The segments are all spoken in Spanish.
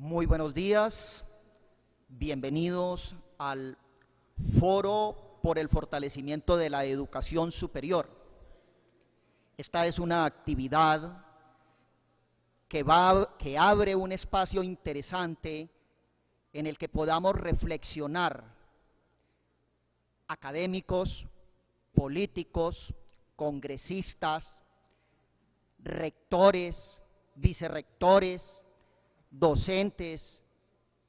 Muy buenos días, bienvenidos al Foro por el Fortalecimiento de la Educación Superior. Esta es una actividad que abre un espacio interesante en el que podamos reflexionar académicos, políticos, congresistas, rectores, vicerrectores, docentes,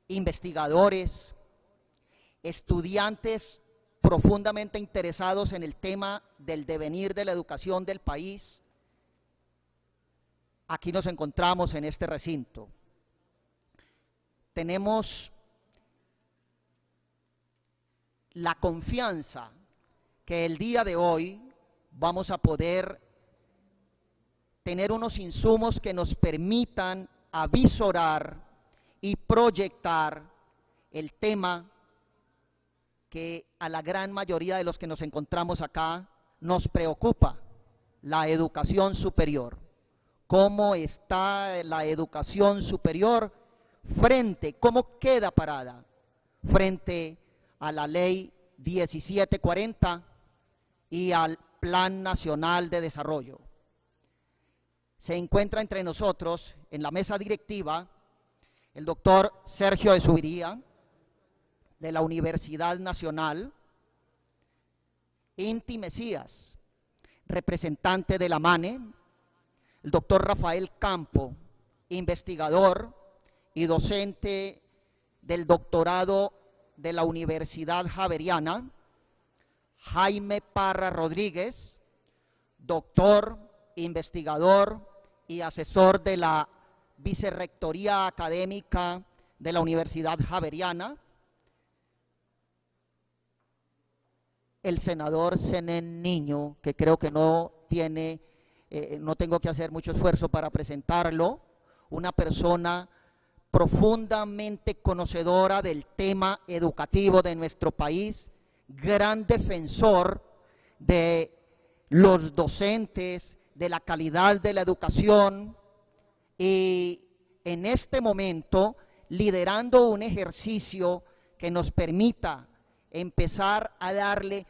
investigadores, estudiantes profundamente interesados en el tema del devenir de la educación del país. Aquí nos encontramos en este recinto. Tenemos la confianza que el día de hoy vamos a poder tener unos insumos que nos permitan avisorar y proyectar el tema que a la gran mayoría de los que nos encontramos acá nos preocupa: la educación superior. ¿Cómo está la educación superior cómo queda parada frente a la Ley 1740 y al Plan Nacional de Desarrollo? Se encuentra entre nosotros en la mesa directiva el doctor Sergio de Zuviría, de la Universidad Nacional, Inti Mesías, representante de la MANE, el doctor Rafael Campo, investigador y docente del doctorado de la Universidad Javeriana, Jaime Parra Rodríguez, doctor, investigador y asesor de la Vicerrectoría Académica de la Universidad Javeriana, el senador Zenén Niño, que creo que no tengo que hacer mucho esfuerzo para presentarlo, una persona profundamente conocedora del tema educativo de nuestro país, gran defensor de los docentes, de la calidad de la educación, y en este momento liderando un ejercicio que nos permita empezar a darle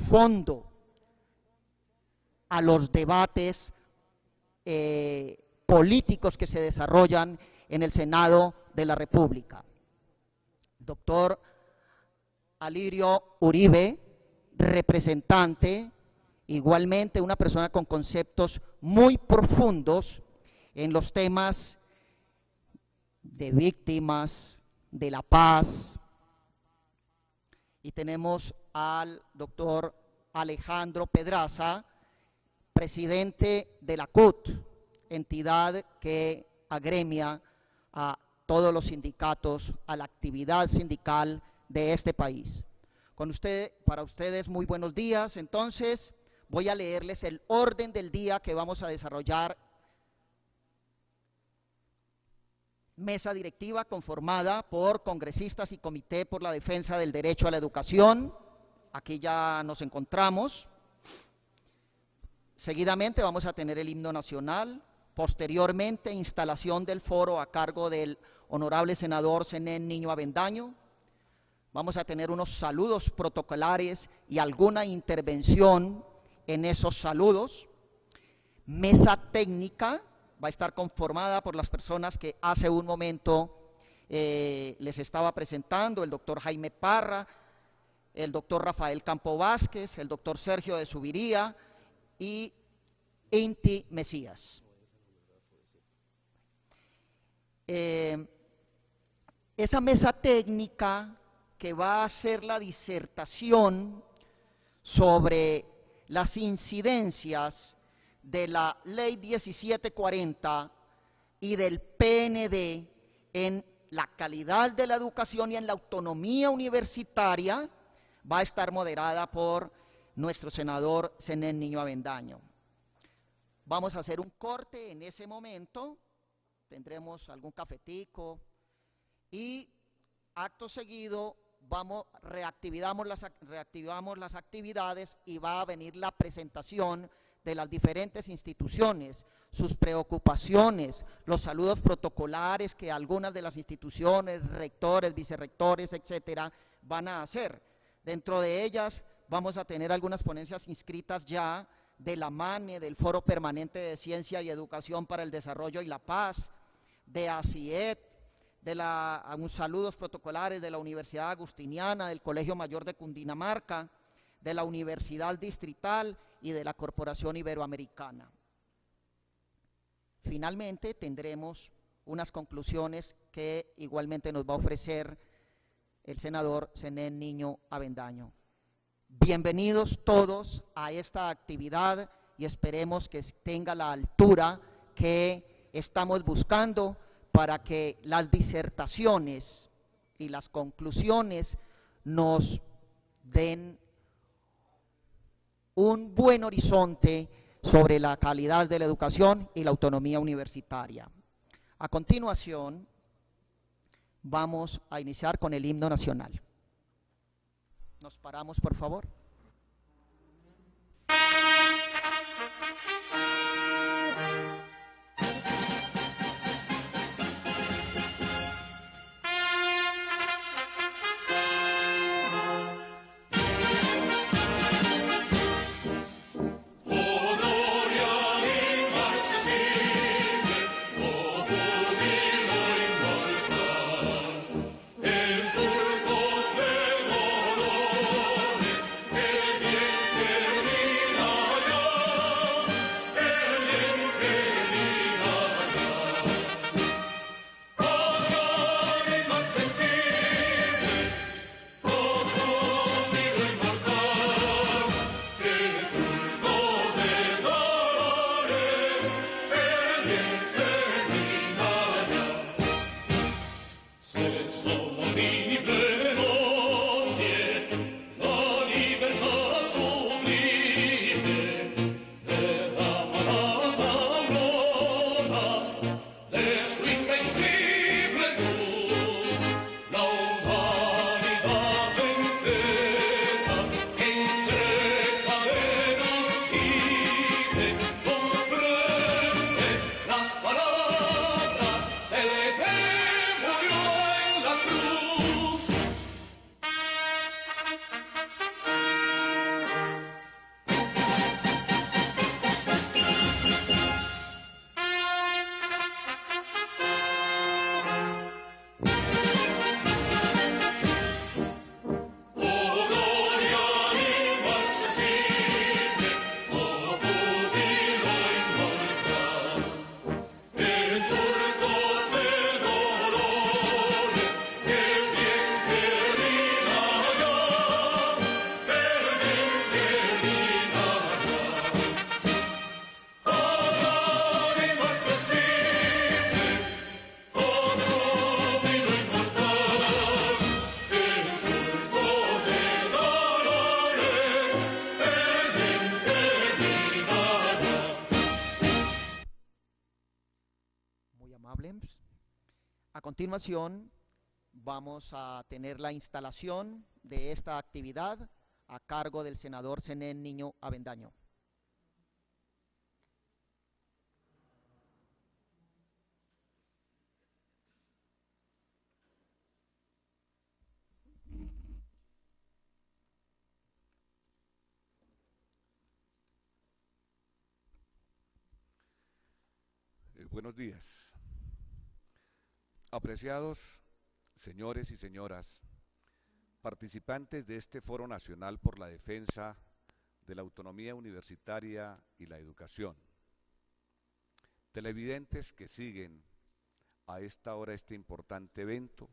fondo a los debates políticos que se desarrollan en el Senado de la República. Doctor Alirio Uribe, representante, igualmente una persona con conceptos muy profundos en los temas de víctimas, de la paz. Y tenemos al doctor Alejandro Pedraza, presidente de la CUT, entidad que agremia a todos los sindicatos, a la actividad sindical de este país. Para ustedes, muy buenos días. Entonces, voy a leerles el orden del día que vamos a desarrollar. Mesa directiva conformada por congresistas y Comité por la Defensa del Derecho a la Educación. Aquí ya nos encontramos. Seguidamente vamos a tener el himno nacional. Posteriormente, instalación del foro a cargo del honorable senador Zenén Niño Avendaño. Vamos a tener unos saludos protocolares y alguna intervención en esos saludos. Mesa técnica va a estar conformada por las personas que hace un momento les estaba presentando: el doctor Jaime Parra, el doctor Rafael Campo Vázquez, el doctor Sergio de Zuviría y Inti Mesías. Esa mesa técnica que va a hacer la disertación sobre las incidencias de la Ley 1740 y del PND en la calidad de la educación y en la autonomía universitaria, va a estar moderada por nuestro senador Zenén Niño Avendaño. Vamos a hacer un corte en ese momento, tendremos algún cafetico y acto seguido reactivamos las actividades y va a venir la presentación de las diferentes instituciones, sus preocupaciones, los saludos protocolares que algunas de las instituciones, rectores, vicerrectores, etcétera, van a hacer. Dentro de ellas vamos a tener algunas ponencias inscritas ya de la MANE, del Foro Permanente de Ciencia y Educación para el Desarrollo y la Paz, de ACIET, de saludos protocolares de la Universidad Agustiniana, del Colegio Mayor de Cundinamarca, de la Universidad Distrital y de la Corporación Iberoamericana. Finalmente tendremos unas conclusiones que igualmente nos va a ofrecer el senador Zenén Niño Avendaño. Bienvenidos todos a esta actividad y esperemos que tenga la altura que estamos buscando para que las disertaciones y las conclusiones nos den un buen horizonte sobre la calidad de la educación y la autonomía universitaria. A continuación, vamos a iniciar con el himno nacional. Nos paramos, por favor. A continuación, vamos a tener la instalación de esta actividad a cargo del senador Zenén Niño Avendaño. Buenos días. Apreciados señores y señoras, participantes de este Foro Nacional por la Defensa de la Autonomía Universitaria y la Educación, televidentes que siguen a esta hora este importante evento,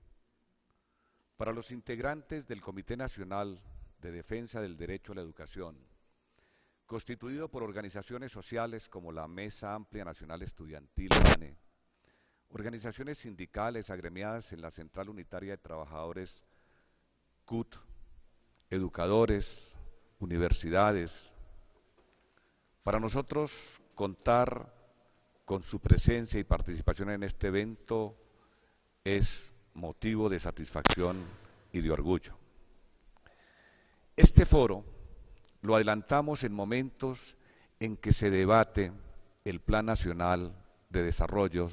para los integrantes del Comité Nacional de Defensa del Derecho a la Educación, constituido por organizaciones sociales como la Mesa Amplia Nacional Estudiantil, MANE, organizaciones sindicales agremiadas en la Central Unitaria de Trabajadores, CUT, educadores, universidades. Para nosotros contar con su presencia y participación en este evento es motivo de satisfacción y de orgullo. Este foro lo adelantamos en momentos en que se debate el Plan Nacional de Desarrollo,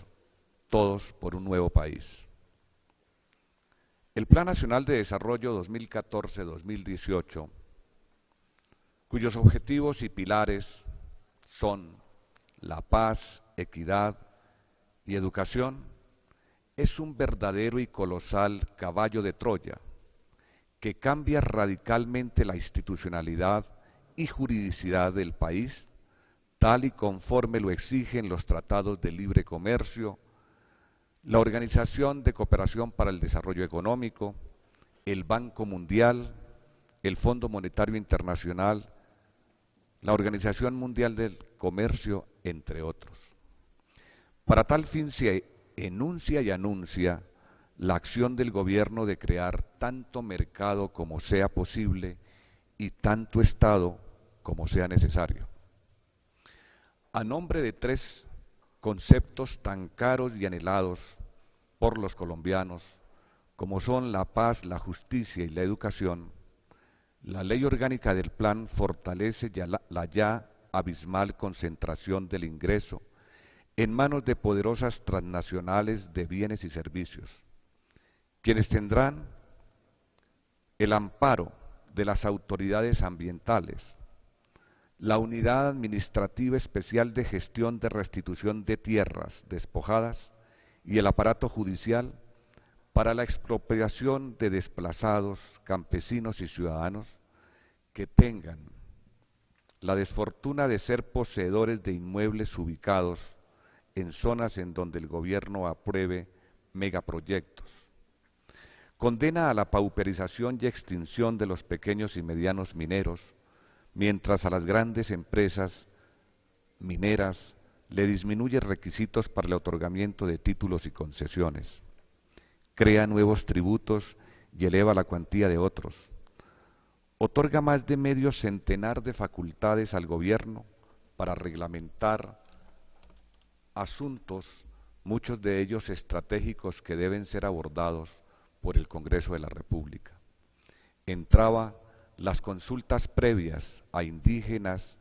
Todos por un Nuevo País. El Plan Nacional de Desarrollo 2014-2018, cuyos objetivos y pilares son la paz, equidad y educación, es un verdadero y colosal caballo de Troya que cambia radicalmente la institucionalidad y juridicidad del país, tal y conforme lo exigen los tratados de libre comercio, la Organización de Cooperación para el Desarrollo Económico, el Banco Mundial, el Fondo Monetario Internacional, la Organización Mundial del Comercio, entre otros. Para tal fin se enuncia y anuncia la acción del gobierno de crear tanto mercado como sea posible y tanto Estado como sea necesario. A nombre de tres conceptos tan caros y anhelados por los colombianos, como son la paz, la justicia y la educación, la ley orgánica del plan fortalece la ya abismal concentración del ingreso en manos de poderosas transnacionales de bienes y servicios, quienes tendrán el amparo de las autoridades ambientales, la Unidad Administrativa Especial de Gestión de Restitución de Tierras Despojadas y el aparato judicial para la expropiación de desplazados, campesinos y ciudadanos que tengan la desfortuna de ser poseedores de inmuebles ubicados en zonas en donde el gobierno apruebe megaproyectos. Condena a la pauperización y extinción de los pequeños y medianos mineros, mientras a las grandes empresas mineras le disminuye requisitos para el otorgamiento de títulos y concesiones. Crea nuevos tributos y eleva la cuantía de otros. Otorga más de medio centenar de facultades al gobierno para reglamentar asuntos, muchos de ellos estratégicos que deben ser abordados por el Congreso de la República. Entraba las consultas previas a indígenas,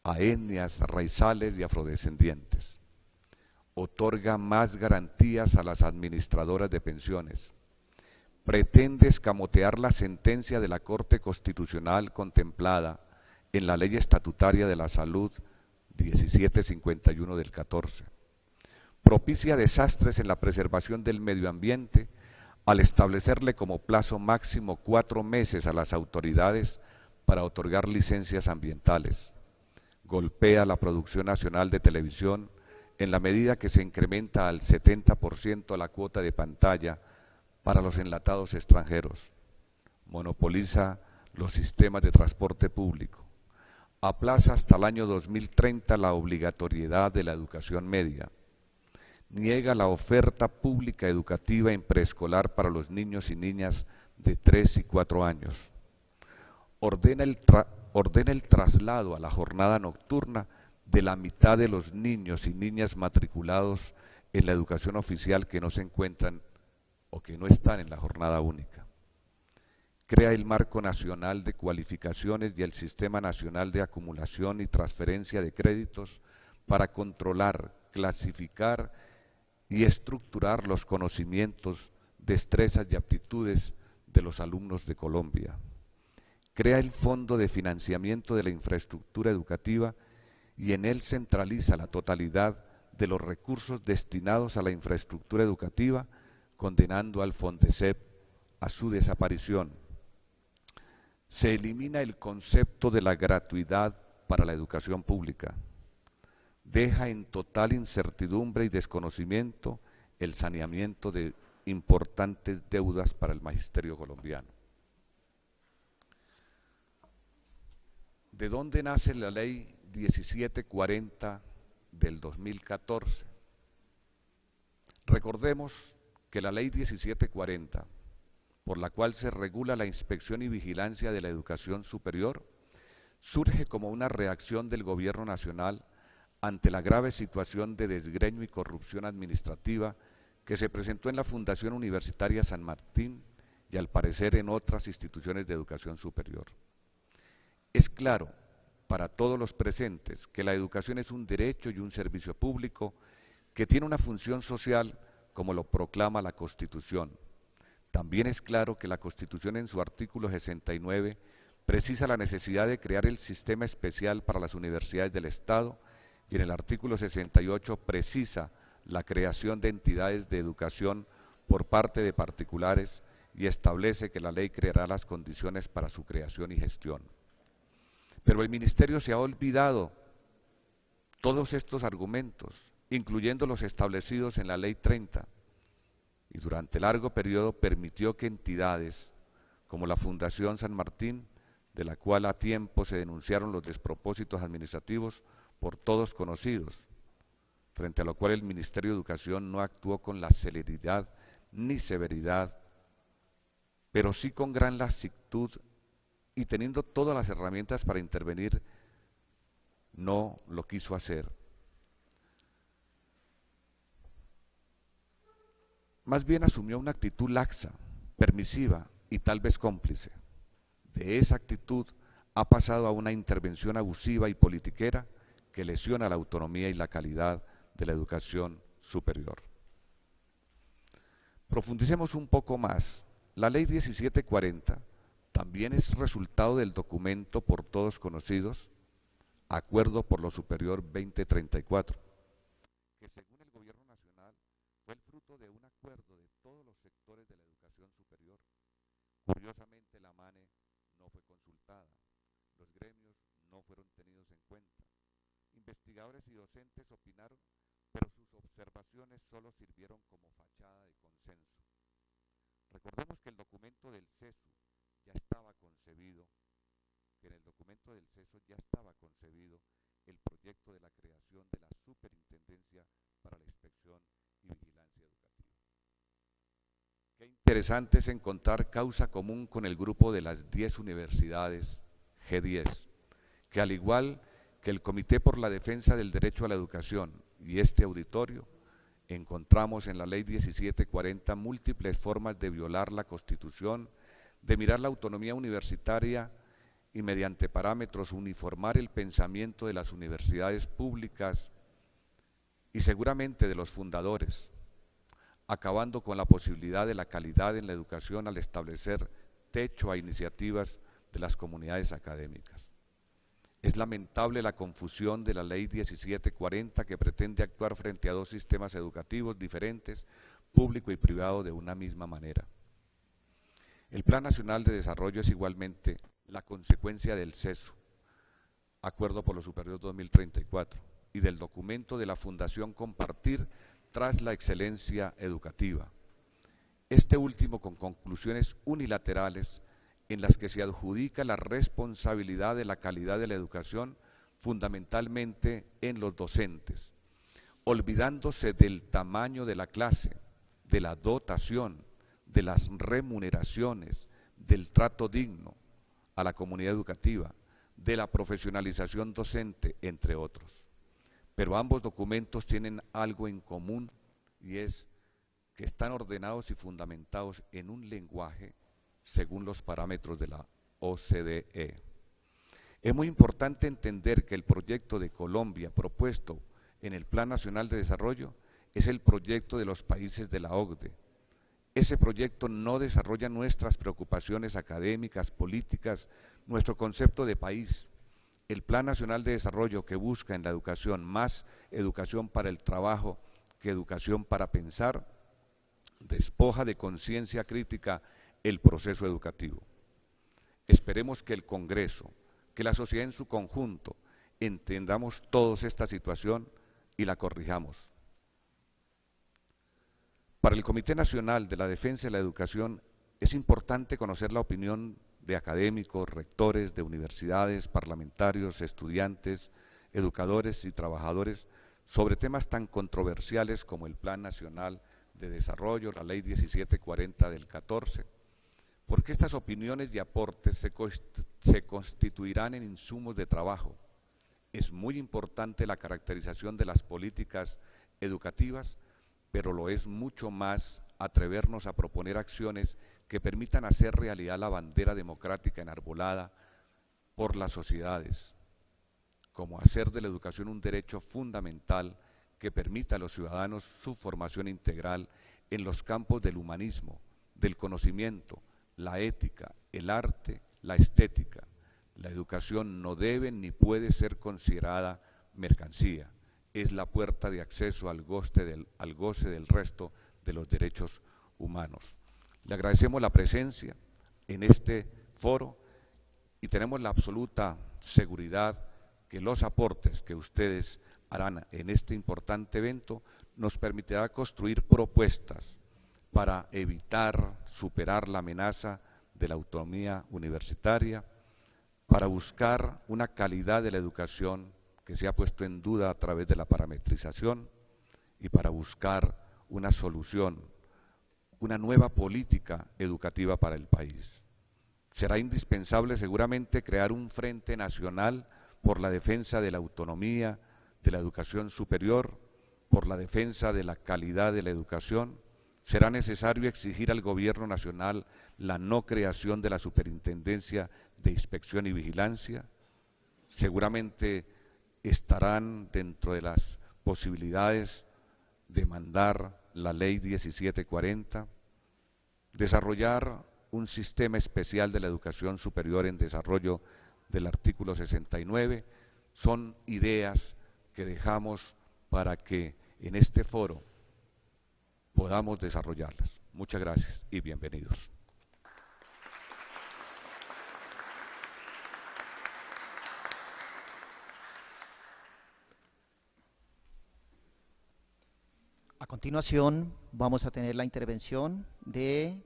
a etnias, raizales y afrodescendientes. Otorga más garantías a las administradoras de pensiones. Pretende escamotear la sentencia de la Corte Constitucional contemplada en la Ley Estatutaria de la Salud 1751 del 14. Propicia desastres en la preservación del medio ambiente al establecerle como plazo máximo 4 meses a las autoridades para otorgar licencias ambientales. Golpea la producción nacional de televisión en la medida que se incrementa al 70% la cuota de pantalla para los enlatados extranjeros. Monopoliza los sistemas de transporte público. Aplaza hasta el año 2030 la obligatoriedad de la educación media. Niega la oferta pública educativa en preescolar para los niños y niñas de 3 y 4 años. Ordena el traslado a la jornada nocturna de la mitad de los niños y niñas matriculados en la educación oficial que no se encuentran o que no están en la jornada única. Crea el Marco Nacional de Cualificaciones y el Sistema Nacional de Acumulación y Transferencia de Créditos para controlar, clasificar y estructurar los conocimientos, destrezas y aptitudes de los alumnos de Colombia. Crea el Fondo de Financiamiento de la Infraestructura Educativa y en él centraliza la totalidad de los recursos destinados a la infraestructura educativa, condenando al Fondesep a su desaparición. Se elimina el concepto de la gratuidad para la educación pública. Deja en total incertidumbre y desconocimiento el saneamiento de importantes deudas para el magisterio colombiano. ¿De dónde nace la ley 1740 del 2014? Recordemos que la ley 1740, por la cual se regula la inspección y vigilancia de la educación superior, surge como una reacción del gobierno nacional ante la grave situación de desgreño y corrupción administrativa que se presentó en la Fundación Universitaria San Martín y al parecer en otras instituciones de educación superior. Es claro para todos los presentes que la educación es un derecho y un servicio público que tiene una función social como lo proclama la Constitución. También es claro que la Constitución en su artículo 69 precisa la necesidad de crear el sistema especial para las universidades del Estado y en el artículo 68 precisa la creación de entidades de educación por parte de particulares y establece que la ley creará las condiciones para su creación y gestión. Pero el Ministerio se ha olvidado todos estos argumentos, incluyendo los establecidos en la Ley 30, y durante largo periodo permitió que entidades como la Fundación San Martín, de la cual a tiempo se denunciaron los despropósitos administrativos por todos conocidos, frente a lo cual el Ministerio de Educación no actuó con la celeridad ni severidad, pero sí con gran laxitud y teniendo todas las herramientas para intervenir, no lo quiso hacer. Más bien asumió una actitud laxa, permisiva y tal vez cómplice. De esa actitud ha pasado a una intervención abusiva y politiquera que lesiona la autonomía y la calidad de la educación superior. Profundicemos un poco más. La Ley 1740 también es resultado del documento por todos conocidos, Acuerdo por lo Superior 2034, que según el Gobierno Nacional fue el fruto de un acuerdo de todos los sectores de la educación superior. Curiosamente, la MANE no fue consultada, los gremios no fueron tenidos en cuenta, investigadores y docentes opinaron, pero sus observaciones solo sirvieron como fachada de consenso. Recordemos que el documento del CESU ya estaba concebido, el proyecto de la creación de la Superintendencia para la Inspección y Vigilancia Educativa. Qué interesante es encontrar causa común con el grupo de las 10 universidades G10, que al igual que el Comité por la Defensa del Derecho a la Educación y este auditorio, encontramos en la Ley 1740 múltiples formas de violar la Constitución, de mirar la autonomía universitaria y mediante parámetros uniformar el pensamiento de las universidades públicas y seguramente de los fundadores, acabando con la posibilidad de la calidad en la educación al establecer techo a iniciativas de las comunidades académicas. Es lamentable la confusión de la Ley 1740 que pretende actuar frente a dos sistemas educativos diferentes, público y privado, de una misma manera. El Plan Nacional de Desarrollo es igualmente la consecuencia del CESU, Acuerdo por lo Superior 2034, y del documento de la Fundación Compartir tras la Excelencia Educativa. Este último con conclusiones unilaterales en las que se adjudica la responsabilidad de la calidad de la educación fundamentalmente en los docentes, olvidándose del tamaño de la clase, de la dotación, de las remuneraciones, del trato digno a la comunidad educativa, de la profesionalización docente, entre otros. Pero ambos documentos tienen algo en común y es que están ordenados y fundamentados en un lenguaje según los parámetros de la OCDE. Es muy importante entender que el proyecto de Colombia propuesto en el Plan Nacional de Desarrollo es el proyecto de los países de la OCDE. Ese proyecto no desarrolla nuestras preocupaciones académicas, políticas, nuestro concepto de país. El Plan Nacional de Desarrollo, que busca en la educación más educación para el trabajo que educación para pensar, despoja de conciencia crítica el proceso educativo. Esperemos que el Congreso, que la sociedad en su conjunto, entendamos todos esta situación y la corrijamos. Para el Comité Nacional de la Defensa de la Educación es importante conocer la opinión de académicos, rectores de universidades, parlamentarios, estudiantes, educadores y trabajadores sobre temas tan controversiales como el Plan Nacional de Desarrollo, la Ley 1740 del 14, porque estas opiniones y aportes se constituirán en insumos de trabajo. Es muy importante la caracterización de las políticas educativas, pero lo es mucho más atrevernos a proponer acciones que permitan hacer realidad la bandera democrática enarbolada por las sociedades. como hacer de la educación un derecho fundamental que permita a los ciudadanos su formación integral en los campos del humanismo, del conocimiento, la ética, el arte, la estética. La educación no debe ni puede ser considerada mercancía, es la puerta de acceso al goce del resto de los derechos humanos. Le agradecemos la presencia en este foro y tenemos la absoluta seguridad que los aportes que ustedes harán en este importante evento nos permitirá construir propuestas para evitar, superar la amenaza de la autonomía universitaria, para buscar una calidad de la educación que se ha puesto en duda a través de la parametrización y para buscar una solución, una nueva política educativa para el país. Será indispensable seguramente crear un frente nacional por la defensa de la autonomía de la educación superior, por la defensa de la calidad de la educación. Será necesario exigir al Gobierno Nacional la no creación de la Superintendencia de Inspección y Vigilancia. Seguramente estarán dentro de las posibilidades de mandar la Ley 1740, desarrollar un sistema especial de la educación superior en desarrollo del artículo 69, son ideas que dejamos para que en este foro podamos desarrollarlas. Muchas gracias y bienvenidos. A continuación vamos a tener la intervención del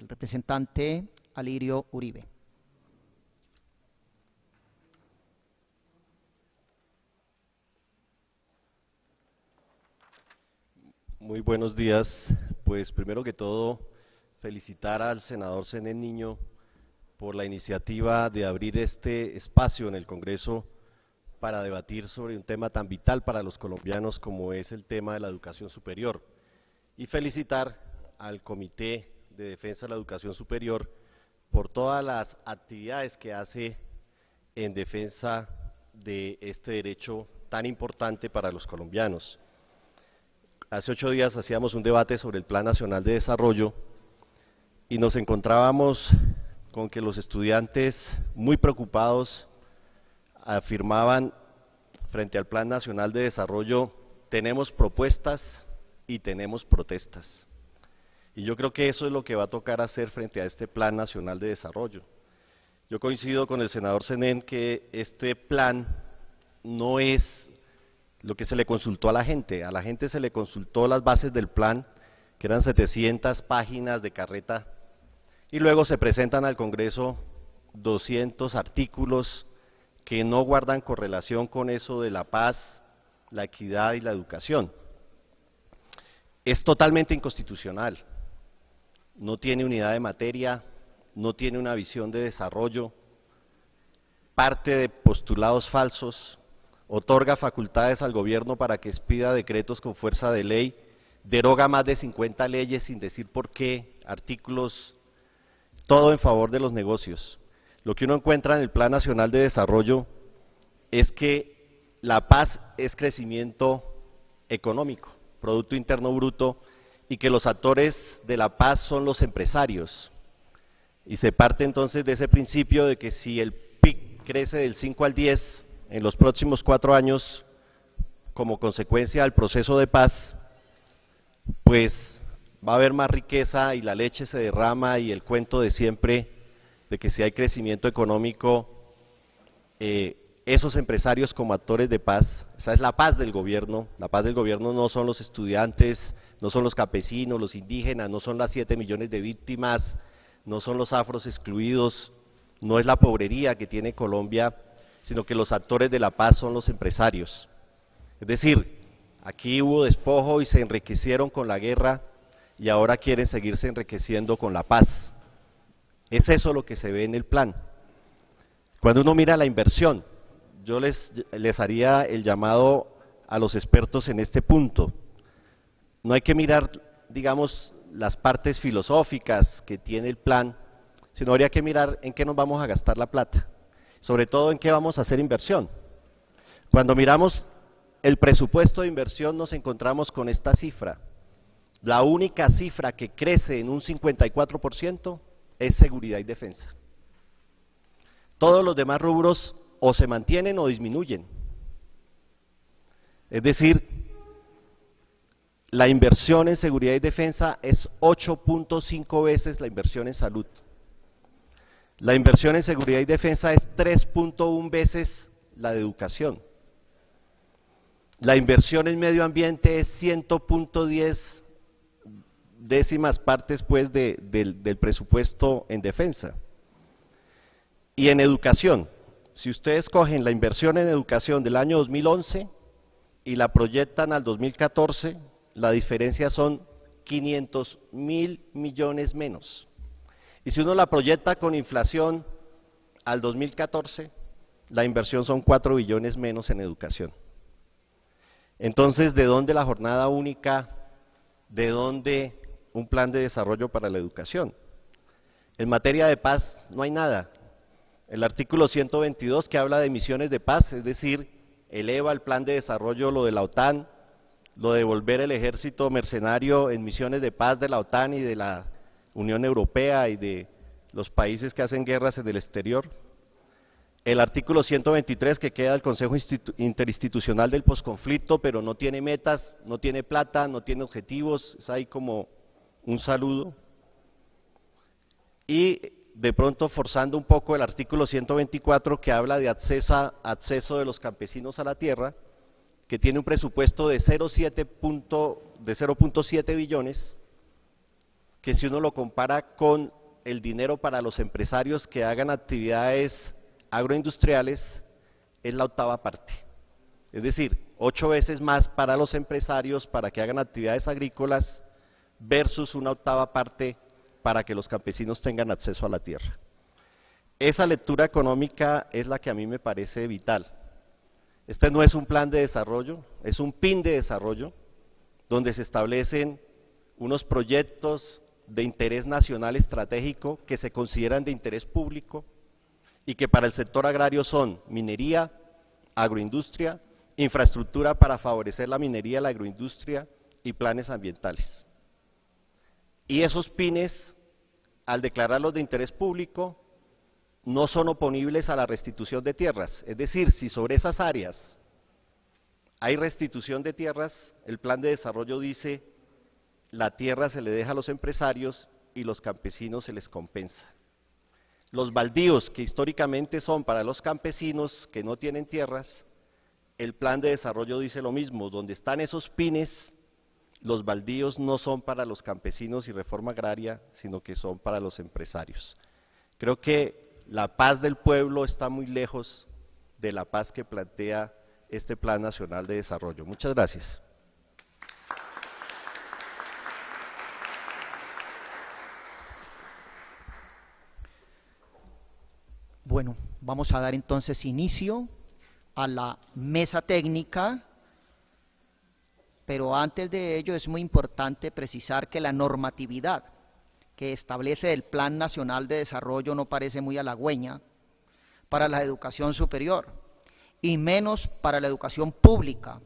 representante Alirio Uribe. Muy buenos días. Pues primero que todo, felicitar al senador Zenén Niño por la iniciativa de abrir este espacio en el Congreso para debatir sobre un tema tan vital para los colombianos como es el tema de la educación superior. Y felicitar al Comité de Defensa de la Educación Superior por todas las actividades que hace en defensa de este derecho tan importante para los colombianos. Hace 8 días hacíamos un debate sobre el Plan Nacional de Desarrollo y nos encontrábamos con que los estudiantes muy preocupados afirmaban frente al Plan Nacional de Desarrollo: tenemos propuestas y tenemos protestas. Y yo creo que eso es lo que va a tocar hacer frente a este Plan Nacional de Desarrollo. Yo coincido con el senador Zenén que este plan no es lo que se le consultó a la gente se le consultó las bases del plan, que eran 700 páginas de carreta, y luego se presentan al Congreso 200 artículos que no guardan correlación con eso de la paz, la equidad y la educación. Es totalmente inconstitucional, no tiene unidad de materia, no tiene una visión de desarrollo, parte de postulados falsos, otorga facultades al gobierno para que expida decretos con fuerza de ley, deroga más de 50 leyes sin decir por qué, artículos, todo en favor de los negocios. Lo que uno encuentra en el Plan Nacional de Desarrollo es que la paz es crecimiento económico, Producto Interno Bruto, y que los actores de la paz son los empresarios. Y se parte entonces de ese principio de que si el PIB crece del 5 al 10 en los próximos 4 años, como consecuencia del proceso de paz, pues va a haber más riqueza y la leche se derrama, y el cuento de siempre de que si hay crecimiento económico, esos empresarios como actores de paz, esa es la paz del gobierno. La paz del gobierno no son los estudiantes, no son los campesinos, los indígenas, no son las 7 millones de víctimas, no son los afros excluidos, no es la pobrería que tiene Colombia, sino que los actores de la paz son los empresarios. Es decir, aquí hubo despojo y se enriquecieron con la guerra y ahora quieren seguirse enriqueciendo con la paz. Es eso lo que se ve en el plan. Cuando uno mira la inversión, yo les haría el llamado a los expertos en este punto. No hay que mirar, digamos, las partes filosóficas que tiene el plan, sino habría que mirar en qué nos vamos a gastar la plata. Sobre todo en qué vamos a hacer inversión. Cuando miramos el presupuesto de inversión nos encontramos con esta cifra. La única cifra que crece en un 54% es seguridad y defensa. Todos los demás rubros o se mantienen o disminuyen. Es decir, la inversión en seguridad y defensa es 8.5 veces la inversión en salud. La inversión en seguridad y defensa es 3.1 veces la de educación. La inversión en medio ambiente es 100.10 décimas partes pues, del presupuesto en defensa. Y en educación, si ustedes cogen la inversión en educación del año 2011 y la proyectan al 2014, la diferencia son 500.000 millones menos. Y si uno la proyecta con inflación al 2014, la inversión son 4 billones menos en educación. Entonces, ¿de dónde la jornada única? ¿De dónde un plan de desarrollo para la educación? En materia de paz no hay nada. El artículo 122 que habla de misiones de paz, es decir, eleva el plan de desarrollo lo de la OTAN, lo de volver el ejército mercenario en misiones de paz de la OTAN y de la Unión Europea y de los países que hacen guerras en el exterior. El artículo 123 que queda del Consejo Interinstitucional del Posconflicto, pero no tiene metas, no tiene plata, no tiene objetivos, es ahí como un saludo. Y de pronto forzando un poco el artículo 124 que habla de acceso de los campesinos a la tierra, que tiene un presupuesto de 0.7 billones, que si uno lo compara con el dinero para los empresarios que hagan actividades agroindustriales, es la octava parte. Es decir, 8 veces más para los empresarios para que hagan actividades agrícolas versus una octava parte para que los campesinos tengan acceso a la tierra. Esa lectura económica es la que a mí me parece vital. Este no es un plan de desarrollo, es un PIN de desarrollo, donde se establecen unos proyectos de interés nacional estratégico que se consideran de interés público y que para el sector agrario son minería, agroindustria, infraestructura para favorecer la minería, la agroindustria y planes ambientales. Y esos PINes, al declararlos de interés público, no son oponibles a la restitución de tierras. Es decir, si sobre esas áreas hay restitución de tierras, el plan de desarrollo dice, la tierra se le deja a los empresarios y los campesinos se les compensa. Los baldíos, que históricamente son para los campesinos que no tienen tierras, el plan de desarrollo dice lo mismo, donde están esos PINes, los baldíos no son para los campesinos y reforma agraria, sino que son para los empresarios. Creo que la paz del pueblo está muy lejos de la paz que plantea este Plan Nacional de Desarrollo. Muchas gracias. Bueno, vamos a dar entonces inicio a la mesa técnica, pero antes de ello es muy importante precisar que la normatividad que establece el Plan Nacional de Desarrollo no parece muy halagüeña para la educación superior, y menos para la educación pública,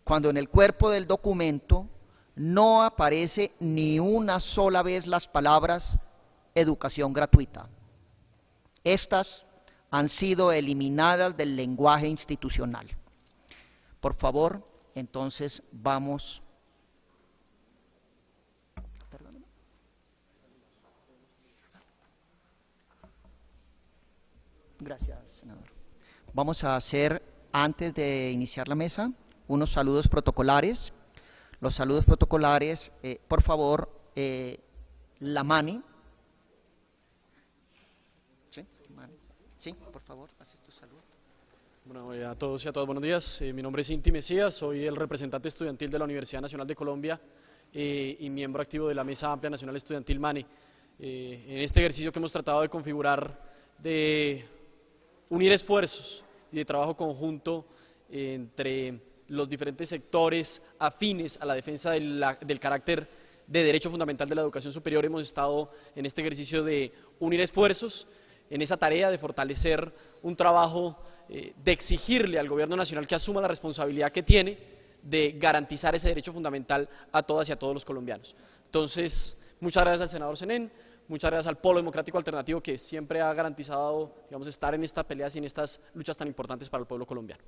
cuando en el cuerpo del documento no aparece ni una sola vez las palabras educación gratuita. Estas han sido eliminadas del lenguaje institucional. Por favor, entonces vamos. Gracias, senador. Vamos a hacer, antes de iniciar la mesa, unos saludos protocolares. Los saludos protocolares, por favor, la Mani. Sí, por favor, haces tu saludo. Bueno, a todos y a todas buenos días. Mi nombre es Inti Mesías, soy el representante estudiantil de la Universidad Nacional de Colombia y miembro activo de la Mesa Amplia Nacional Estudiantil MANE. En este ejercicio que hemos tratado de configurar, de unir esfuerzos y de trabajo conjunto entre los diferentes sectores afines a la defensa del carácter de derecho fundamental de la educación superior, hemos estado en este ejercicio de unir esfuerzos en esa tarea de fortalecer un trabajo de exigirle al gobierno nacional que asuma la responsabilidad que tiene de garantizar ese derecho fundamental a todas y a todos los colombianos. Entonces, muchas gracias al senador Senén, muchas gracias al Polo Democrático Alternativo que siempre ha garantizado, digamos, estar en esta pelea y en estas luchas tan importantes para el pueblo colombiano.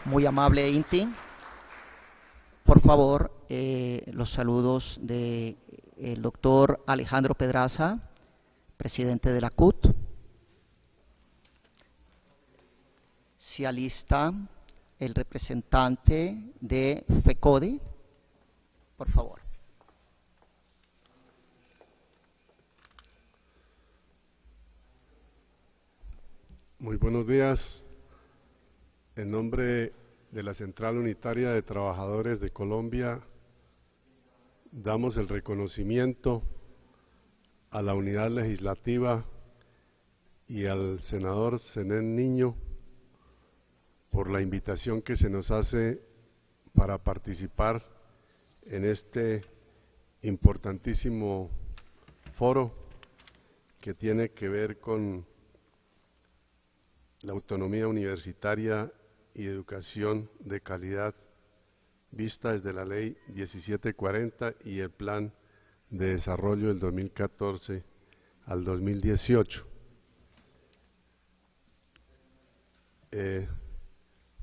Muy amable, Inti. Por favor, los saludos del doctor Alejandro Pedraza, presidente de la CUT. Se alista el representante de FECODE, por favor. Muy buenos días. En nombre de la Central Unitaria de Trabajadores de Colombia, damos el reconocimiento a la unidad legislativa y al senador Senén Niño por la invitación que se nos hace para participar en este importantísimo foro que tiene que ver con la autonomía universitaria y educación de calidad vista desde la Ley 1740 y el Plan de Desarrollo del 2014 al 2018.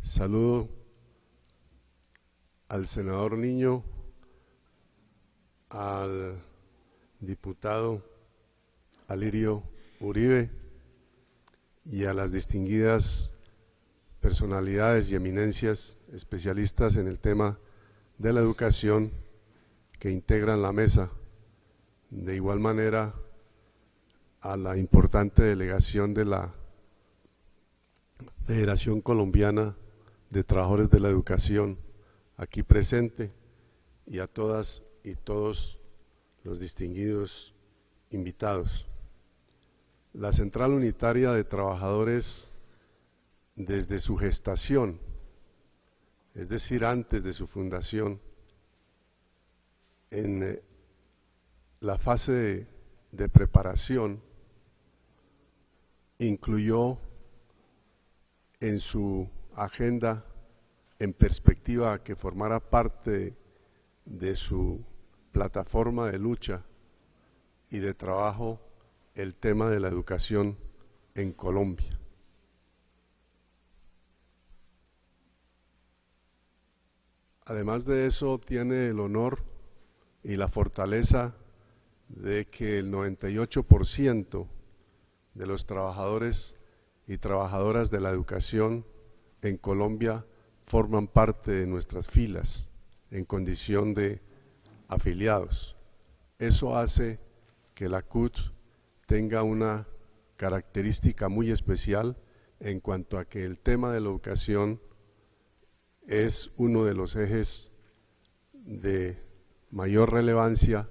Saludo al senador Niño, al diputado Alirio Uribe y a las distinguidas personalidades y eminencias especialistas en el tema de la educación que integran la mesa. De igual manera, a la importante delegación de la Federación Colombiana de Trabajadores de la Educación aquí presente, y a todas y todos los distinguidos invitados. La Central Unitaria de Trabajadores, desde su gestación, es decir, antes de su fundación, en la fase de preparación, incluyó en su agenda, en perspectiva que formara parte de su plataforma de lucha y de trabajo, el tema de la educación en Colombia. Además de eso, tiene el honor y la fortaleza de que el 98% de los trabajadores y trabajadoras de la educación en Colombia forman parte de nuestras filas en condición de afiliados. Eso hace que la CUT tenga una característica muy especial en cuanto a que el tema de la educación es uno de los ejes de mayor relevancia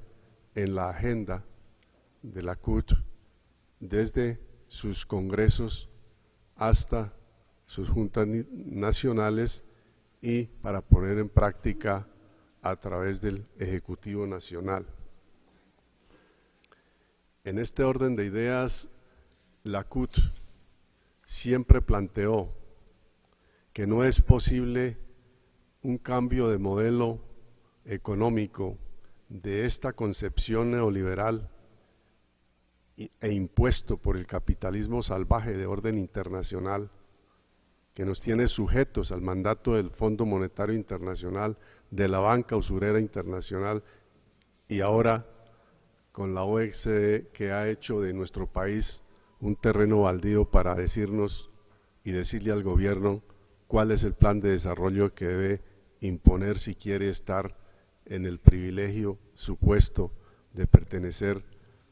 en la agenda de la CUT, desde sus congresos hasta sus juntas nacionales y para poner en práctica a través del Ejecutivo Nacional. En este orden de ideas, la CUT siempre planteó que no es posible un cambio de modelo económico de esta concepción neoliberal e impuesto por el capitalismo salvaje de orden internacional, que nos tiene sujetos al mandato del Fondo Monetario Internacional, de la banca usurera internacional y ahora con la OECD, que ha hecho de nuestro país un terreno baldío para decirnos y decirle al gobierno cuál es el plan de desarrollo que debe imponer si quiere estar en el privilegio supuesto de pertenecer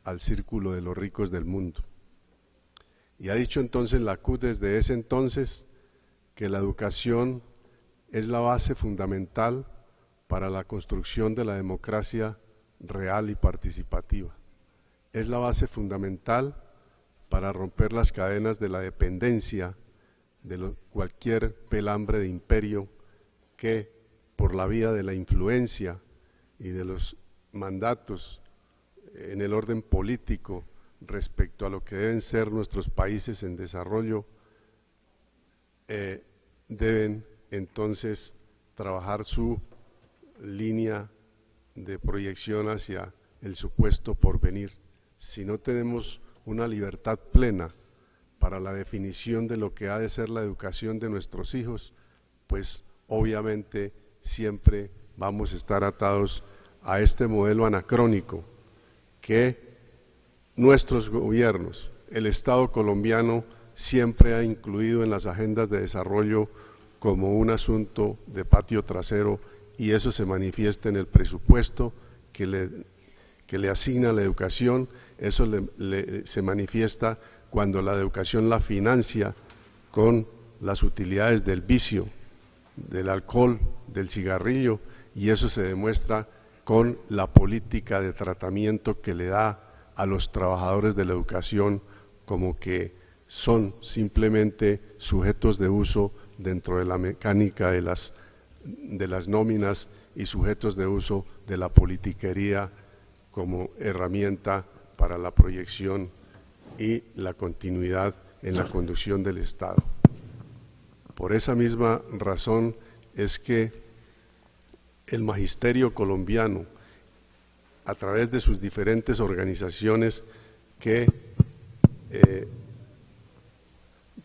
al círculo de los ricos del mundo. Y ha dicho entonces la CUT desde ese entonces que la educación es la base fundamental para la construcción de la democracia real y participativa. Es la base fundamental para romper las cadenas de la dependencia de cualquier pelambre de imperio que, por la vía de la influencia y de los mandatos en el orden político respecto a lo que deben ser nuestros países en desarrollo, deben entonces trabajar su línea de proyección hacia el supuesto porvenir. Si no tenemos una libertad plena para la definición de lo que ha de ser la educación de nuestros hijos, pues obviamente siempre vamos a estar atados a este modelo anacrónico que nuestros gobiernos, el Estado colombiano, siempre ha incluido en las agendas de desarrollo como un asunto de patio trasero, y eso se manifiesta en el presupuesto que le asigna la educación. Eso se manifiesta cuando la educación la financia con las utilidades del vicio, del alcohol, del cigarrillo, y eso se demuestra con la política de tratamiento que le da a los trabajadores de la educación, como que son simplemente sujetos de uso dentro de la mecánica de las nóminas y sujetos de uso de la politiquería como herramienta para la proyección y la continuidad en la conducción del Estado. Por esa misma razón es que el magisterio colombiano, a través de sus diferentes organizaciones que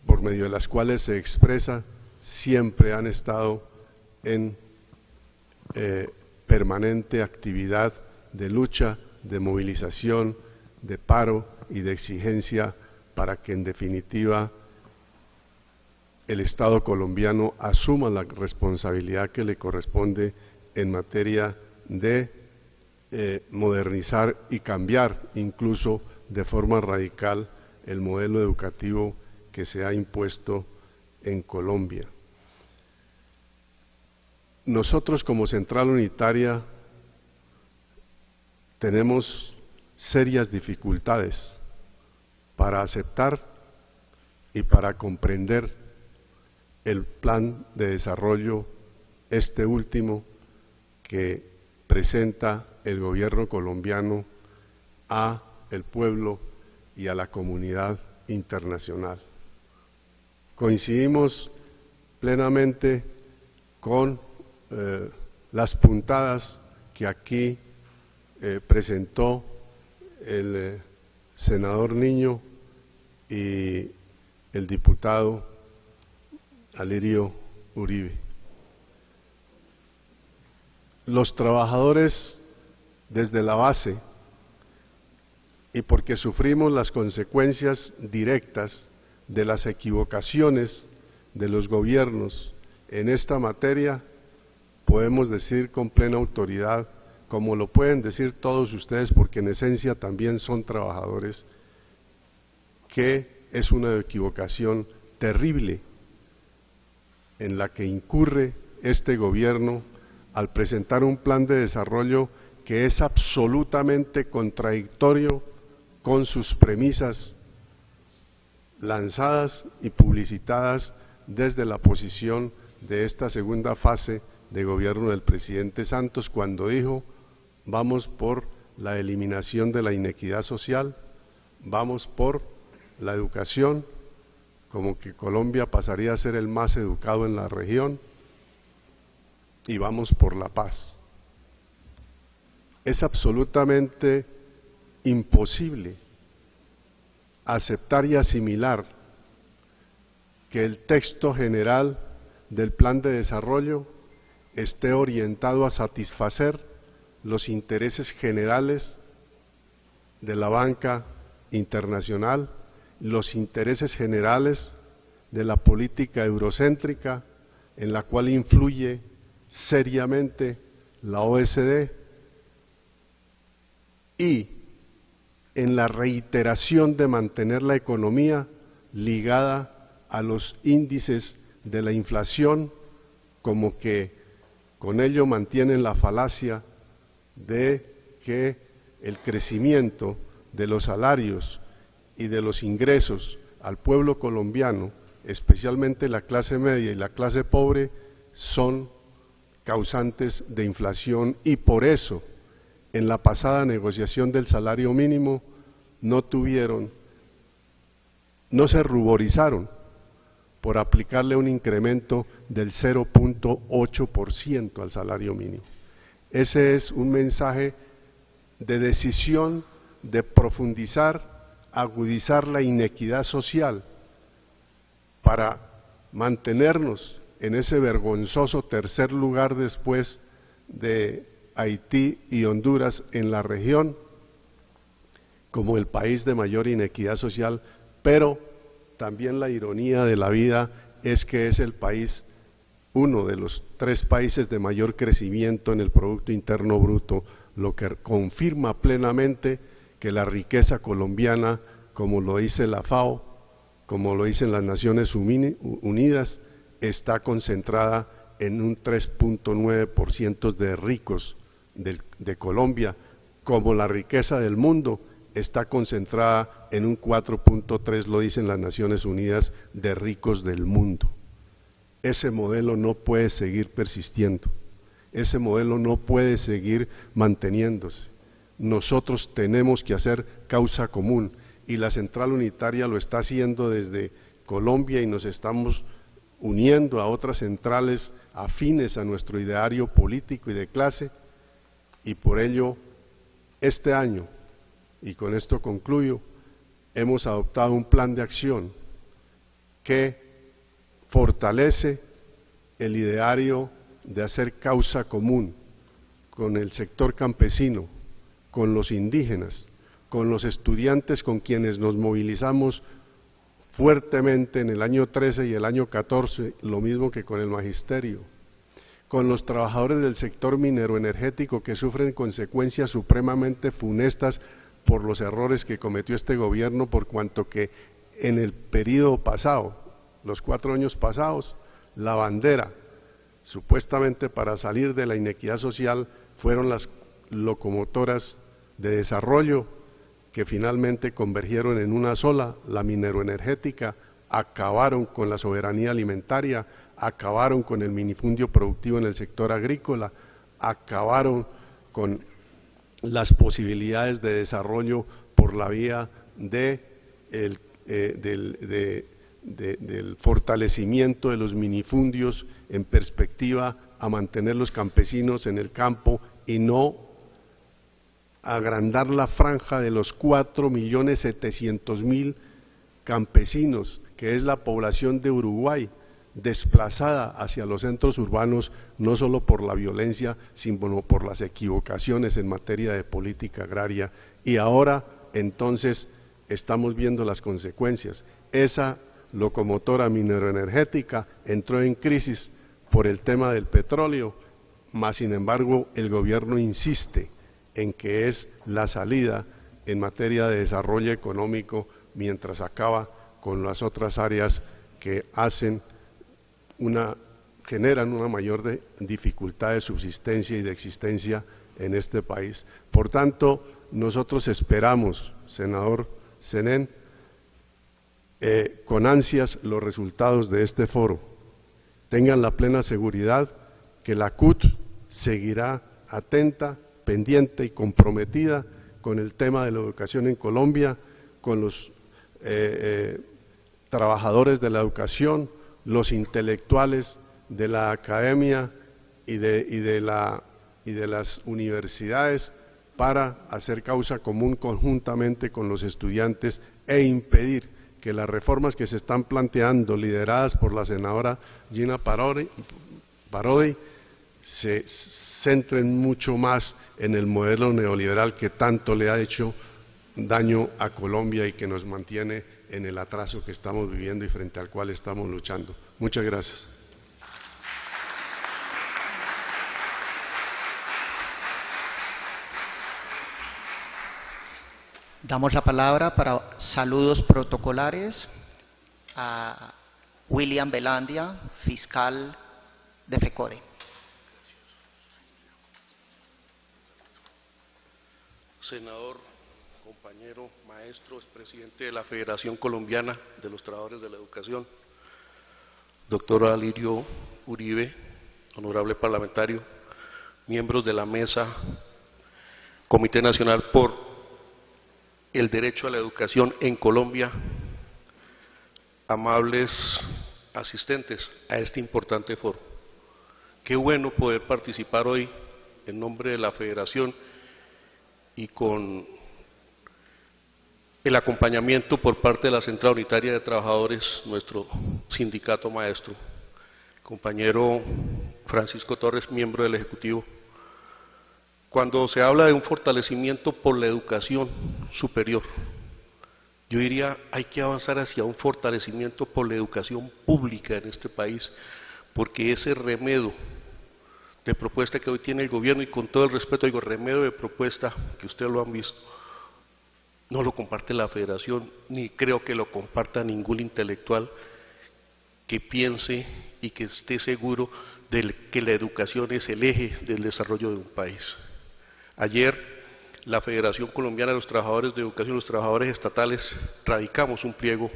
por medio de las cuales se expresa, siempre han estado en permanente actividad de lucha, de movilización, de paro y de exigencia para que en definitiva el Estado colombiano asuma la responsabilidad que le corresponde en materia de modernizar y cambiar incluso de forma radical el modelo educativo que se ha impuesto en Colombia. Nosotros como Central Unitaria tenemos serias dificultades para aceptar y para comprender el plan de desarrollo, este último, que presenta el gobierno colombiano a el pueblo y a la comunidad internacional. Coincidimos plenamente con las puntadas que aquí presentó el senador Niño y el diputado Alirio Uribe. Los trabajadores desde la base, y porque sufrimos las consecuencias directas de las equivocaciones de los gobiernos en esta materia, podemos decir con plena autoridad, como lo pueden decir todos ustedes, porque en esencia también son trabajadores, que es una equivocación terrible en la que incurre este gobierno al presentar un plan de desarrollo que es absolutamente contradictorio con sus premisas lanzadas y publicitadas desde la posición de esta segunda fase de gobierno del presidente Santos, cuando dijo: vamos por la eliminación de la inequidad social, vamos por la educación, como que Colombia pasaría a ser el más educado en la región, y vamos por la paz. Es absolutamente imposible aceptar y asimilar que el texto general del plan de desarrollo esté orientado a satisfacer los intereses generales de la banca internacional, los intereses generales de la política eurocéntrica, en la cual influye seriamente la OSD, y en la reiteración de mantener la economía ligada a los índices de la inflación, como que con ello mantienen la falacia de que el crecimiento de los salarios y de los ingresos al pueblo colombiano, especialmente la clase media y la clase pobre, son causantes de inflación, y por eso en la pasada negociación del salario mínimo no se ruborizaron por aplicarle un incremento del 0.8% al salario mínimo. Ese es un mensaje de decisión de profundizar, agudizar la inequidad social para mantenernos en ese vergonzoso tercer lugar después de Haití y Honduras en la región como el país de mayor inequidad social, pero también la ironía de la vida es que es el país, uno de los 3 países de mayor crecimiento en el Producto Interno Bruto, lo que confirma plenamente que la riqueza colombiana, como lo dice la FAO, como lo dicen las Naciones Unidas, está concentrada en un 3.9% de ricos de Colombia, como la riqueza del mundo está concentrada en un 4.3, lo dicen las Naciones Unidas, de ricos del mundo. Ese modelo no puede seguir persistiendo, ese modelo no puede seguir manteniéndose. Nosotros tenemos que hacer causa común y la Central Unitaria lo está haciendo desde Colombia y nos estamos uniendo a otras centrales afines a nuestro ideario político y de clase, y por ello este año, y con esto concluyo, hemos adoptado un plan de acción que fortalece el ideario de hacer causa común con el sector campesino, con los indígenas, con los estudiantes con quienes nos movilizamos fuertemente en el año 13 y el año 14, lo mismo que con el magisterio, con los trabajadores del sector minero energético que sufren consecuencias supremamente funestas por los errores que cometió este gobierno, por cuanto que en el periodo pasado, los 4 años pasados, la bandera, supuestamente para salir de la inequidad social, fueron las locomotoras de desarrollo que finalmente convergieron en una sola, la mineroenergética, acabaron con la soberanía alimentaria, acabaron con el minifundio productivo en el sector agrícola, acabaron con las posibilidades de desarrollo por la vía del fortalecimiento de los minifundios en perspectiva a mantener los campesinos en el campo y no agrandar la franja de los 4.700.000 campesinos, que es la población de Uruguay, desplazada hacia los centros urbanos, no solo por la violencia, sino por las equivocaciones en materia de política agraria. Y ahora, entonces, estamos viendo las consecuencias. Esa locomotora mineroenergética entró en crisis por el tema del petróleo, mas sin embargo el gobierno insiste en que es la salida en materia de desarrollo económico, mientras acaba con las otras áreas que generan una mayor dificultad de subsistencia y de existencia en este país. Por tanto, nosotros esperamos, senador Senén, con ansias los resultados de este foro. Tengan la plena seguridad que la CUT seguirá atenta, pendiente y comprometida con el tema de la educación en Colombia, con los trabajadores de la educación, los intelectuales de la academia y de las universidades, para hacer causa común conjuntamente con los estudiantes e impedir que las reformas que se están planteando, lideradas por la senadora Gina Parodi, se centren mucho más en el modelo neoliberal que tanto le ha hecho daño a Colombia y que nos mantiene en el atraso que estamos viviendo y frente al cual estamos luchando. Muchas gracias. Damos la palabra para saludos protocolares a William Velandia, fiscal de FECODE. Senador, compañero, maestro, expresidente de la Federación Colombiana de los Trabajadores de la Educación, doctor Alirio Uribe, honorable parlamentario, miembros de la mesa, Comité Nacional por el derecho a la educación en Colombia, amables asistentes a este importante foro. Qué bueno poder participar hoy en nombre de la Federación y con el acompañamiento por parte de la Central Unitaria de Trabajadores, nuestro sindicato maestro, compañero Francisco Torres, miembro del Ejecutivo. Cuando se habla de un fortalecimiento por la educación superior, yo diría hay que avanzar hacia un fortalecimiento por la educación pública en este país, porque ese remedio de propuesta que hoy tiene el gobierno, y con todo el respeto digo remedio de propuesta, que ustedes lo han visto, no lo comparte la Federación, ni creo que lo comparta ningún intelectual que piense y que esté seguro de que la educación es el eje del desarrollo de un país. Ayer, la Federación Colombiana de los Trabajadores de Educación, los trabajadores estatales, radicamos un pliego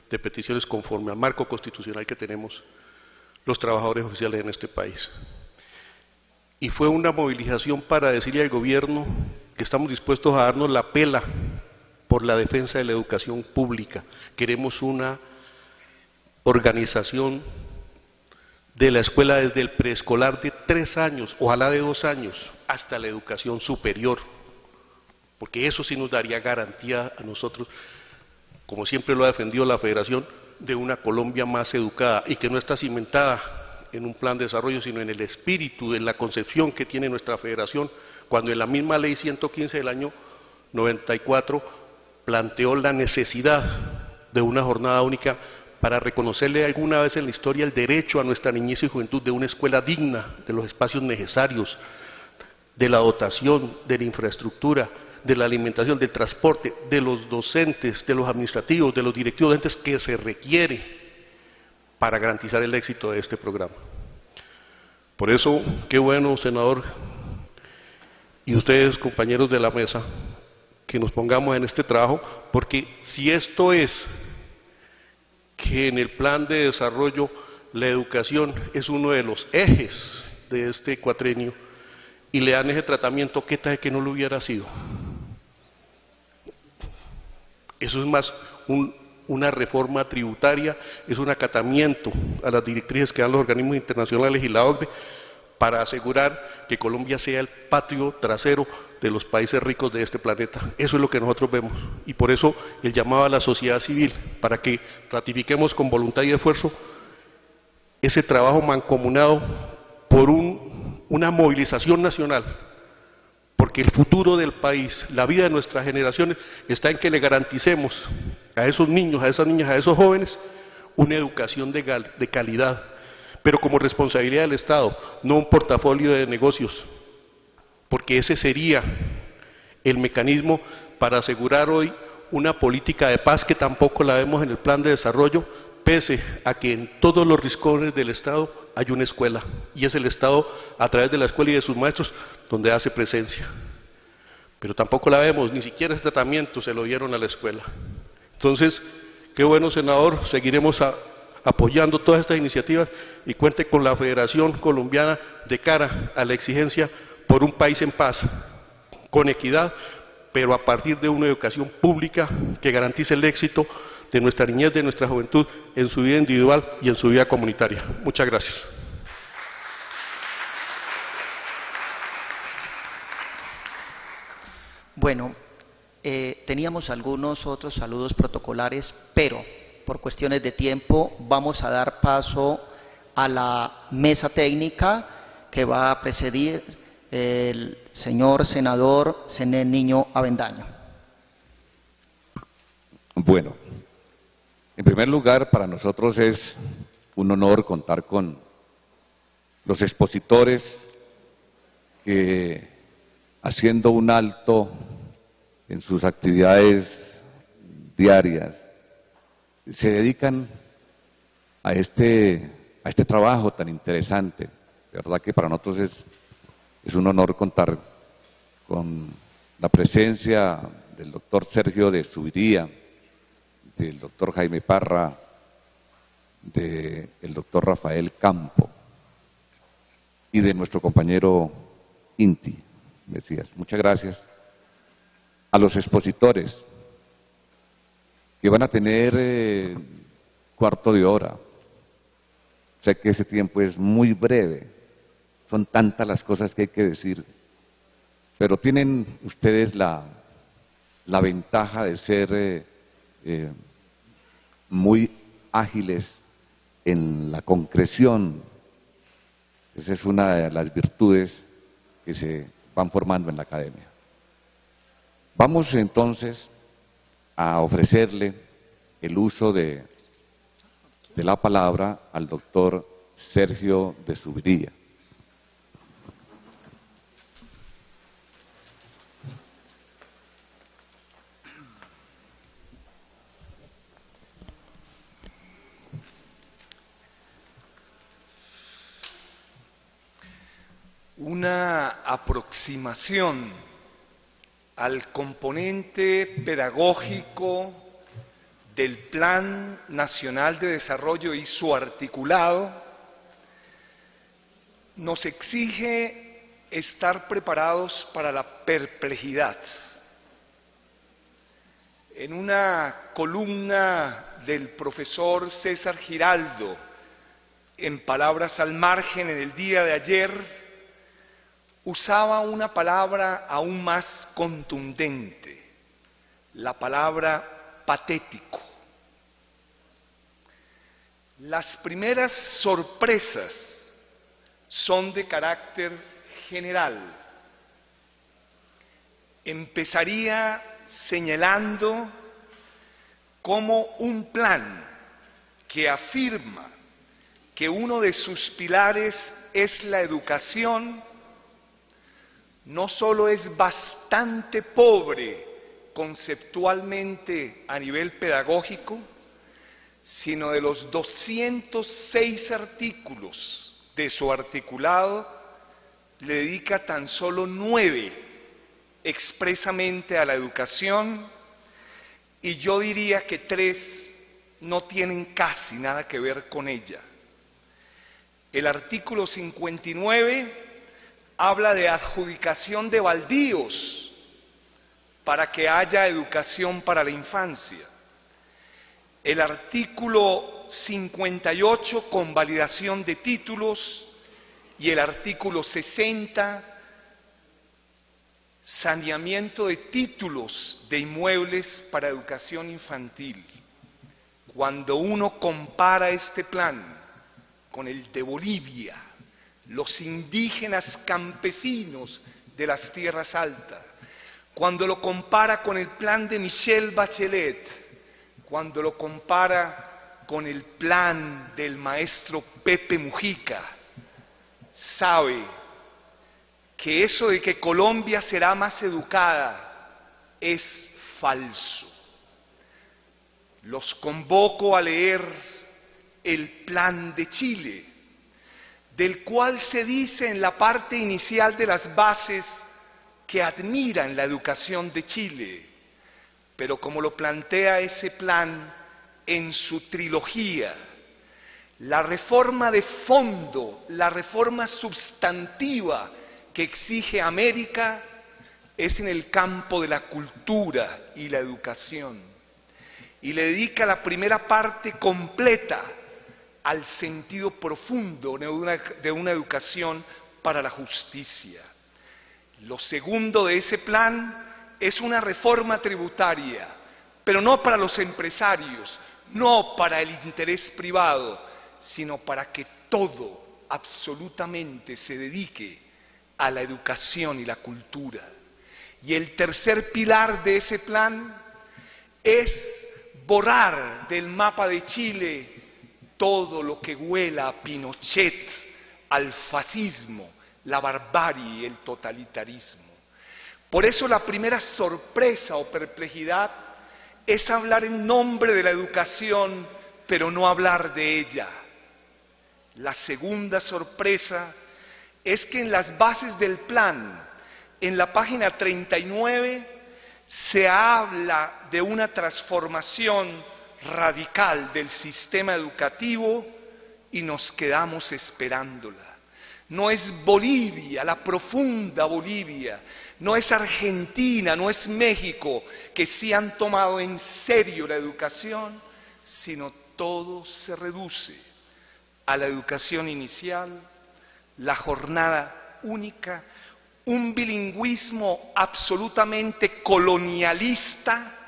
de peticiones conforme al marco constitucional que tenemos los trabajadores oficiales en este país. Y fue una movilización para decirle al gobierno que estamos dispuestos a darnos la pela por la defensa de la educación pública. Queremos una organización de la escuela desde el preescolar de 3 años, ojalá de 2 años, hasta la educación superior, porque eso sí nos daría garantía a nosotros, como siempre lo ha defendido la Federación, de una Colombia más educada y que no está cimentada en un plan de desarrollo, sino en el espíritu, en la concepción que tiene nuestra Federación, cuando en la misma Ley 115 del año 94 planteó la necesidad de una jornada única para reconocerle alguna vez en la historia el derecho a nuestra niñez y juventud de una escuela digna, de los espacios necesarios, de la dotación, de la infraestructura, de la alimentación, del transporte, de los docentes, de los administrativos, de los directivos docentes que se requiere para garantizar el éxito de este programa. Por eso, qué bueno, senador, y ustedes, compañeros de la mesa, que nos pongamos en este trabajo, porque si esto es que en el plan de desarrollo la educación es uno de los ejes de este cuatrenio y le dan ese tratamiento, ¿qué tal que no lo hubiera sido? Eso es más una reforma tributaria, es un acatamiento a las directrices que dan los organismos internacionales y la OCDE para asegurar que Colombia sea el patio trasero de los países ricos de este planeta. Eso es lo que nosotros vemos y por eso el llamado a la sociedad civil para que ratifiquemos con voluntad y esfuerzo ese trabajo mancomunado por una movilización nacional, porque el futuro del país, la vida de nuestras generaciones está en que le garanticemos a esos niños, a esas niñas, a esos jóvenes una educación de calidad, pero como responsabilidad del Estado, no un portafolio de negocios, porque ese sería el mecanismo para asegurar hoy una política de paz que tampoco la vemos en el plan de desarrollo, pese a que en todos los rincones del Estado hay una escuela, y es el Estado a través de la escuela y de sus maestros donde hace presencia. Pero tampoco la vemos, ni siquiera ese tratamiento se lo dieron a la escuela. Entonces, qué bueno, senador, seguiremos apoyando todas estas iniciativas y cuente con la Federación Colombiana de cara a la exigencia por un país en paz, con equidad, pero a partir de una educación pública que garantice el éxito de nuestra niñez, de nuestra juventud, en su vida individual y en su vida comunitaria. Muchas gracias. Bueno, teníamos algunos otros saludos protocolares, pero por cuestiones de tiempo vamos a dar paso a la mesa técnica que va a presidir el señor senador Zenén Niño Avendaño. Bueno, en primer lugar, para nosotros es un honor contar con los expositores que, haciendo un alto en sus actividades diarias, se dedican a este trabajo tan interesante. De verdad que para nosotros es un honor contar con la presencia del doctor Sergio de Subiría, del doctor Jaime Parra, del doctor Rafael Campo y de nuestro compañero Inti Mesías. Muchas gracias a los expositores que van a tener cuarto de hora. Sé que ese tiempo es muy breve, son tantas las cosas que hay que decir, pero tienen ustedes la ventaja de ser muy ágiles en la concreción. Esa es una de las virtudes que se van formando en la academia. Vamos entonces a ofrecerle el uso de la palabra al doctor Sergio de Zuviría. Una aproximación al componente pedagógico del Plan Nacional de Desarrollo y su articulado nos exige estar preparados para la perplejidad. En una columna del profesor César Giraldo, en Palabras al Margen, en el día de ayer, usaba una palabra aún más contundente, la palabra patético. Las primeras sorpresas son de carácter general. Empezaría señalando cómo un plan que afirma que uno de sus pilares es la educación, no solo es bastante pobre conceptualmente a nivel pedagógico, sino de los 206 artículos de su articulado, le dedica tan solo 9 expresamente a la educación, y yo diría que 3 no tienen casi nada que ver con ella. El artículo 59 habla de adjudicación de baldíos para que haya educación para la infancia. El artículo 58, convalidación de títulos, y el artículo 60, saneamiento de títulos de inmuebles para educación infantil. Cuando uno compara este plan con el de Bolivia, los indígenas campesinos de las tierras altas, cuando lo compara con el plan de Michelle Bachelet, cuando lo compara con el plan del maestro Pepe Mujica, sabe que eso de que Colombia será más educada es falso. Los convoco a leer el plan de Chile, del cual se dice en la parte inicial de las bases que admiran la educación de Chile, pero como lo plantea ese plan en su trilogía, la reforma de fondo, la reforma sustantiva que exige América es en el campo de la cultura y la educación, y le dedica la primera parte completa al sentido profundo de una educación para la justicia. Lo segundo de ese plan es una reforma tributaria, pero no para los empresarios, no para el interés privado, sino para que todo absolutamente se dedique a la educación y la cultura. Y el tercer pilar de ese plan es borrar del mapa de Chile todo lo que huela a Pinochet, al fascismo, la barbarie y el totalitarismo. Por eso la primera sorpresa o perplejidad es hablar en nombre de la educación, pero no hablar de ella. La segunda sorpresa es que en las bases del plan, en la página 39, se habla de una transformación radical del sistema educativo y nos quedamos esperándola. no es Bolivia, la profunda Bolivia, no es Argentina, no es México, que sí han tomado en serio la educación, sino todo se reduce a la educación inicial, la jornada única, un bilingüismo absolutamente colonialista,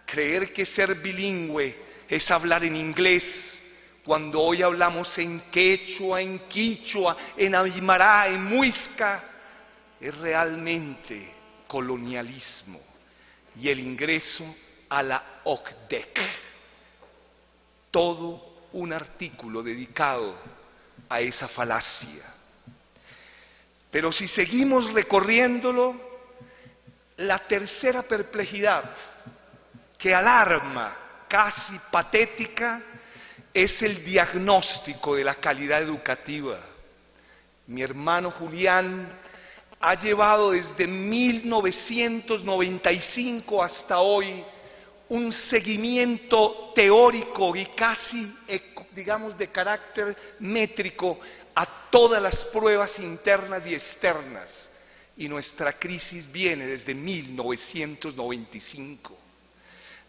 creer que ser bilingüe es hablar en inglés, cuando hoy hablamos en quechua, en quichua, en aymara, en muisca, es realmente colonialismo. Y el ingreso a la OCDEC, todo un artículo dedicado a esa falacia. Pero si seguimos recorriéndolo, la tercera perplejidad que alarma, casi patética, es el diagnóstico de la calidad educativa. Mi hermano Julián ha llevado desde 1995 hasta hoy un seguimiento teórico y casi, digamos, de carácter métrico a todas las pruebas internas y externas. Y nuestra crisis viene desde 1995.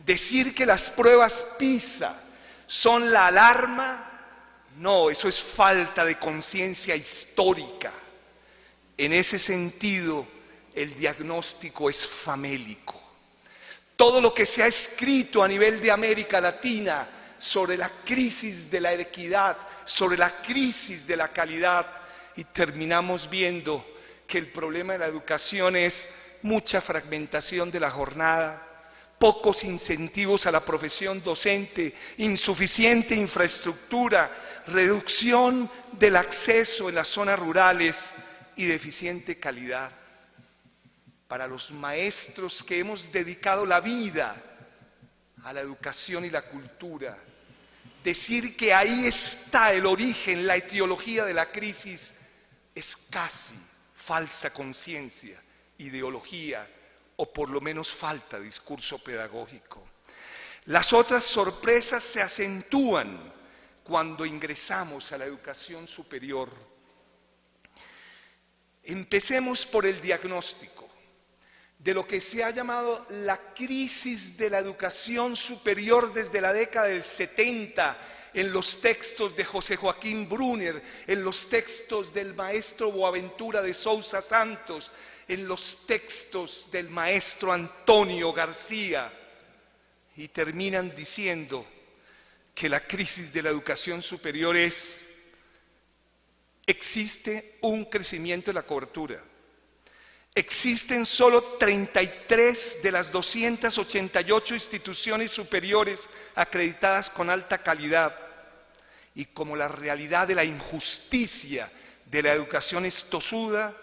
Decir que las pruebas PISA son la alarma, no, eso es falta de conciencia histórica. En ese sentido, el diagnóstico es famélico. Todo lo que se ha escrito a nivel de América Latina sobre la crisis de la equidad, sobre la crisis de la calidad, y terminamos viendo que el problema de la educación es mucha fragmentación de la jornada, pocos incentivos a la profesión docente, insuficiente infraestructura, reducción del acceso en las zonas rurales y deficiente calidad. Para los maestros que hemos dedicado la vida a la educación y la cultura, decir que ahí está el origen, la etiología de la crisis, es casi falsa conciencia, ideología, o por lo menos falta de discurso pedagógico. Las otras sorpresas se acentúan cuando ingresamos a la educación superior. Empecemos por el diagnóstico de lo que se ha llamado la crisis de la educación superior desde la década del 70, en los textos de José Joaquín Brunner, en los textos del maestro Boaventura de Sousa Santos, en los textos del maestro Antonio García, y terminan diciendo que la crisis de la educación superior existe un crecimiento de la cobertura. Existen solo 33 de las 288 instituciones superiores acreditadas con alta calidad, y como la realidad de la injusticia de la educación es tosuda,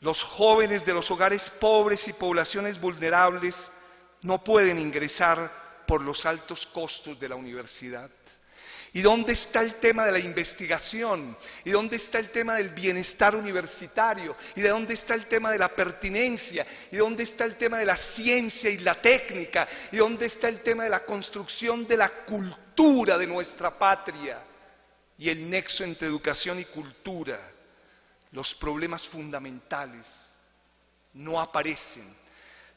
los jóvenes de los hogares pobres y poblaciones vulnerables no pueden ingresar por los altos costos de la universidad. ¿Y dónde está el tema de la investigación? ¿Y dónde está el tema del bienestar universitario? ¿Y de dónde está el tema de la pertinencia? ¿Y dónde está el tema de la ciencia y la técnica? ¿Y dónde está el tema de la construcción de la cultura de nuestra patria? Y el nexo entre educación y cultura, los problemas fundamentales no aparecen.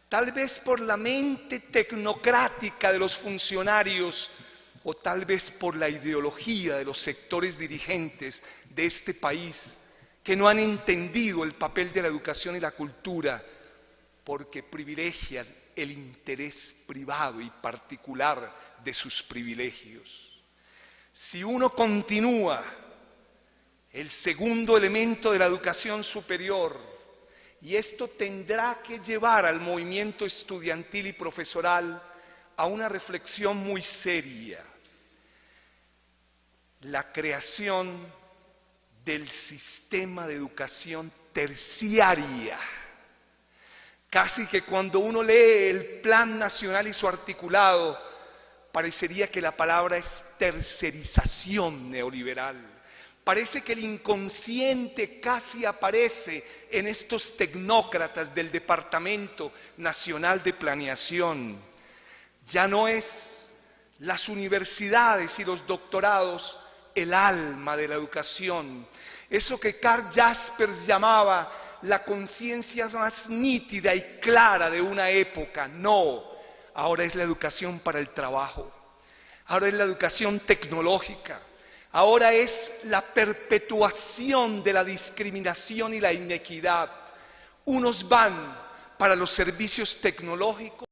Tal vez por la mente tecnocrática de los funcionarios, o tal vez por la ideología de los sectores dirigentes de este país, que no han entendido el papel de la educación y la cultura, porque privilegian el interés privado y particular de sus privilegios. Si uno continúa, el segundo elemento de la educación superior, y esto tendrá que llevar al movimiento estudiantil y profesoral a una reflexión muy seria: la creación del sistema de educación terciaria. Casi que cuando uno lee el Plan Nacional y su articulado, parecería que la palabra es tercerización neoliberal. Parece que el inconsciente casi aparece en estos tecnócratas del Departamento Nacional de Planeación. Ya no es las universidades y los doctorados el alma de la educación, eso que Karl Jaspers llamaba la conciencia más nítida y clara de una época. No, ahora es la educación para el trabajo, ahora es la educación tecnológica, ahora es la perpetuación de la discriminación y la inequidad. Unos van para los servicios tecnológicos